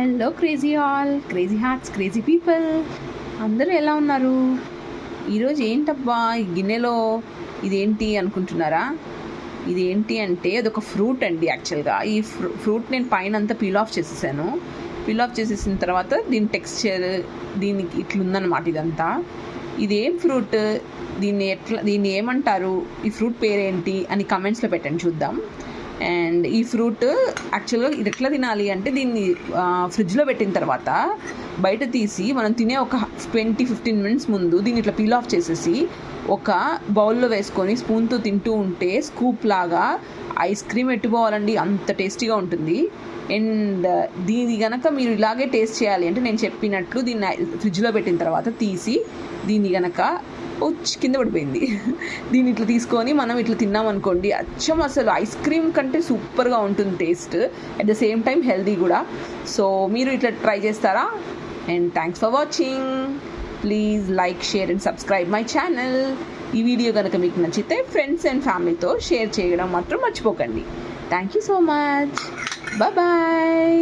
Hello crazy all, crazy hearts, crazy people అందరూ ఎలా ఉన్నారు? ఈరోజు ఏంటబ్బా ఈ గిన్నెలో ఇదేంటి అనుకుంటున్నారా? ఇదేంటి అంటే అదొక ఫ్రూట్ అండి. యాక్చువల్గా ఈ ఫ్రూట్ నేను పైన అంతా పీల్ ఆఫ్ చేసేసాను. పీల్ ఆఫ్ చేసేసిన తర్వాత దీని టెక్స్చర్ దీనికి ఇట్లుందనమాట. ఇదంతా ఇదేం ఫ్రూట్, దీన్ని ఏమంటారు, ఈ ఫ్రూట్ పేరేంటి అని కమెంట్స్లో పెట్టండి చూద్దాం. అండ్ ఈ ఫ్రూట్ యాక్చువల్గా ఇది ఎట్లా తినాలి అంటే దీన్ని ఫ్రిడ్జ్లో పెట్టిన తర్వాత బయట తీసి మనం తినే ఒక 20-15 మినిట్స్ ముందు దీన్ని ఇట్లా పీల్ ఆఫ్ చేసేసి ఒక బౌల్లో వేసుకొని స్పూన్తో తింటూ ఉంటే స్కూప్ లాగా ఐస్ క్రీమ్ ఎట్టుకోవాలండి, అంత టేస్టీగా ఉంటుంది. అండ్ దీని కనుక మీరు ఇలాగే టేస్ట్ చేయాలి అంటే నేను చెప్పినట్లు దీన్ని ఫ్రిడ్జ్లో పెట్టిన తర్వాత తీసి దీన్ని కనుక కింద పడిపోయింది, దీన్ని ఇట్లా తీసుకొని మనం ఇట్లా తిన్నామనుకోండి, అచ్చం అసలు ఐస్ క్రీమ్ కంటే సూపర్గా ఉంటుంది taste, at the same time healthy కూడా. సో మీరు ఇట్లా ట్రై చేస్తారా? And thanks for watching. Please like, share and subscribe my channel. ఈ వీడియో కనుక మీకు నచ్చితే ఫ్రెండ్స్ అండ్ ఫ్యామిలీతో షేర్ చేయడం మాత్రం మర్చిపోకండి. Thank you so much. Bye.